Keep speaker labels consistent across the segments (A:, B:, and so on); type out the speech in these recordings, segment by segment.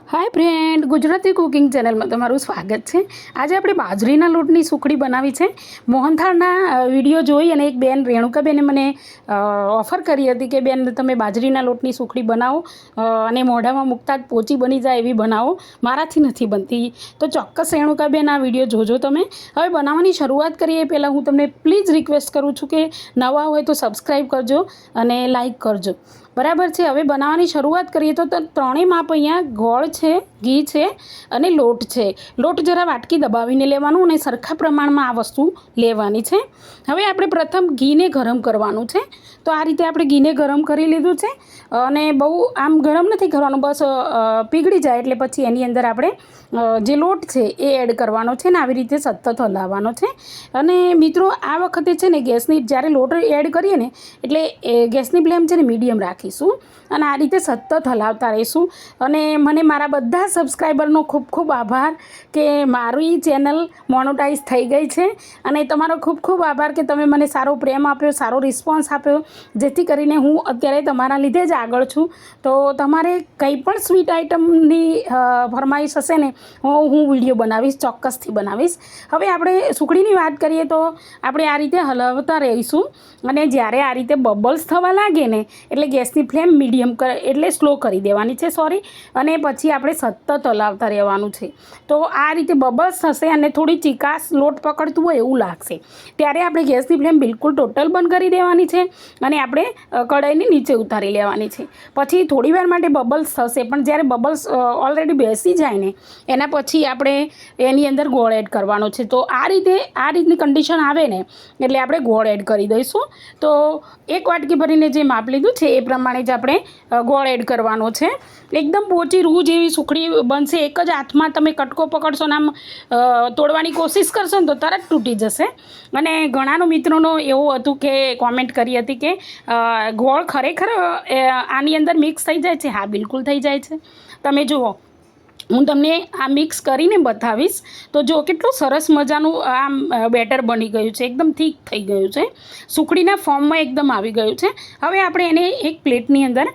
A: Hi friend, Gujarati cooking channel में तमारुं स्वागत है। आज આપણે બાજરીના લોટની સુખડી બનાવી છે। મોહનથાળના વિડીયો જોઈ અને એક બેન રેણુકાબેને મને ઓફર કરી હતી કે બેન તમે બાજરીના લોટની સુખડી બનાવો અને મોઢામાં મૂકતા જ પોચી બની જાય એવી બનાવો, મારાથી નથી બનતી। તો ચોક્કસ રેણુકાબેન આ વિડીયો જોજો તમે। હવે બનાવવાની શરૂઆત કરીએ પહેલાં હું તમને પ્લીઝ રિક્વેસ્ટ કરું છું કે નવા હોય તો સબસ્ક્રાઈબ કરજો અને લાઈક કરજો, બરાબર છે। હવે બનાવવાની શરૂઆત કરીએ તો ત્રણેય માપ અહીંયા ગોળ છે, ઘી છે અને લોટ છે। લોટ જરા વાટકી દબાવીને લેવાનું અને સરખા પ્રમાણમાં આ વસ્તુ લેવાની છે। હવે આપણે પ્રથમ ઘીને ગરમ કરવાનું છે। તો આ રીતે આપણે ઘીને ગરમ કરી લીધું છે અને બહુ આમ ગરમ નથી કરવાનું, બસ પીગળી જાય એટલે પછી એની અંદર આપણે જે લોટ છે એ એડ કરવાનો છે ને આવી રીતે સતત હલાવવાનો છે। અને મિત્રો આ વખતે છે ને ગેસની જ્યારે લોટ એડ કરીએ ને એટલે ગેસની ફ્લેમ છે ને મીડિયમ રાખીશું અને આ રીતે સતત હલાવતા રહીશું। અને મને મારા બધા સબસ્ક્રાઈબરનો ખૂબ ખૂબ આભાર કે મારી ચેનલ મોનોટાઈઝ થઈ ગઈ છે અને તમારો ખૂબ ખૂબ આભાર કે તમે મને સારો પ્રેમ આપ્યો, સારો રિસ્પોન્સ આપ્યો, જેથી કરીને હું અત્યારે તમારા લીધે જ આગળ છું। તો તમારે કંઈ પણ સ્વીટ આઇટમની ફરમાઈશ હશે ને હું વિડીયો બનાવીશ, ચોક્કસથી બનાવીશ। હવે આપણે સુખડીની વાત કરીએ તો આપણે આ રીતે હલાવતા રહીશું અને જ્યારે આ રીતે બબલ્સ થવા લાગે ને એટલે ગેસની ફ્લેમ મીડિયમ એટલે સ્લો કરી દેવાની છે, સોરી, અને પછી આપણે સતત હલાવતા રહેવાનું છે। તો આ રીતે બબલ્સ થશે અને થોડી ચીકાશ લોટ પકડતું હોય એવું લાગશે ત્યારે આપણે ગેસની ફ્લેમ બિલકુલ ટોટલ બંધ કરી દેવાની છે અને આપણે કઢાઈને નીચે ઉતારી લેવાની છે। પછી થોડીવાર માટે બબલ્સ થશે પણ જ્યારે બબલ્સ ઓલરેડી બેસી જાય ને એના પછી આપણે એની અંદર ગોળ એડ કરવાનો છે। તો આ રીતની કન્ડિશન આવે ને એટલે આપણે ગોળ એડ કરી દઈશું। તો એક વાટકી ભરીને જે માપ લીધું છે એ પ્રમાણે જ આપણે ગોળ એડ કરવાનો છે। એકદમ પોચી રૂ જેવી સુખડી બનશે। એક જ હાથમાં તમે કટકો પકડશો ને આમ તોડવાની કોશિશ કરશો ને તો તરત તૂટી જશે। અને ઘણાનો મિત્રોનો એવું હતું કે કોમેન્ટ કરી હતી કે ગોળ ખરેખર આની અંદર મિક્સ થઈ જાય છે? હા, બિલકુલ થઈ જાય છે। તમે જુઓ, હું તમને આ મિક્સ કરીને બતાવીશ તો જો કેટલું સરસ મજાનું આમ બેટર બની ગયું છે, એકદમ થીક થઈ ગયું છે, સુખડીના ફોર્મમાં એકદમ આવી ગયું છે। હવે આપણે એને એક પ્લેટની અંદર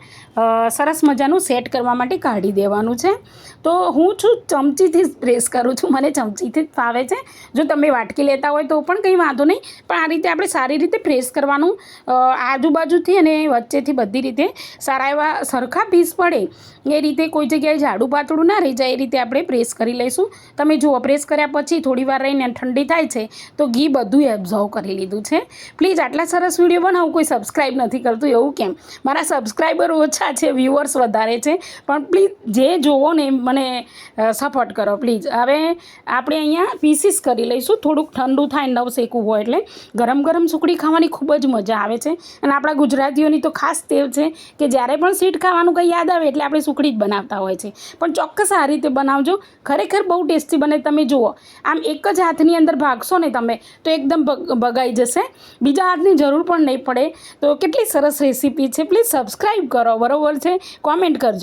A: સરસ મજાનું સેટ કરવા માટે કાઢી દેવાનું છે। તો હું ચમચીથી જ પ્રેસ કરું છું, મને ચમચીથી જ ફાવે છે। જો તમે વાટકી લેતા હોય તો પણ કંઈ વાંધો નહીં, પણ આ રીતે આપણે સારી રીતે પ્રેસ કરવાનું, આજુબાજુથી અને વચ્ચેથી બધી રીતે સારા એવા સરખા પીસ પડે એ રીતે, કોઈ જગ્યાએ જાડું પાતળું ના રહી જાય એ રીતે આપણે પ્રેસ કરી લઈશું। તમે જુઓ, પ્રેસ કર્યા પછી થોડીવાર રહીને ઠંડી થાય છે તો ઘી બધું એબ્ઝોર્વ કરી લીધું છે। પ્લીઝ આટલા સરસ વિડીયો બનાવું કોઈ સબસ્ક્રાઈબ નથી કરતું એવું કેમ? મારા સબસ્ક્રાઈબર ઓછા છે, વ્યુઅર્સ વધારે છે, પણ પ્લીઝ જે જોવો ને મને સપોર્ટ કરો પ્લીઝ। હવે આપણે અહીંયા પીસીસ કરી લઈશું, થોડુંક ઠંડુ થાય, નવ શેકવું હોય એટલે ગરમ ગરમ સુખડી ખાવાની ખૂબ જ મજા આવે છે। અને આપણા ગુજરાતીઓની તો ખાસ ટેવ છે કે જ્યારે પણ સ્વીટ ખાવાનું કંઈ યાદ આવે એટલે આપણે સુખડી જ બનાવતા હોય છે, પણ ચોક્કસ આ રીતે બનાવજો, ખરેખર બહુ ટેસ્ટી બને। તમે જુઓ, આમ એક જ હાથની અંદર ભાગશો ને તમે તો એકદમ ભગાઈ જશે, બીજા હાથની જરૂર પણ નહીં પડે। તો કેટલી સરસ રેસીપી છે, પ્લીઝ સબસ્ક્રાઈબ કરો, બરાબર છે, કોમેન્ટ કરજો।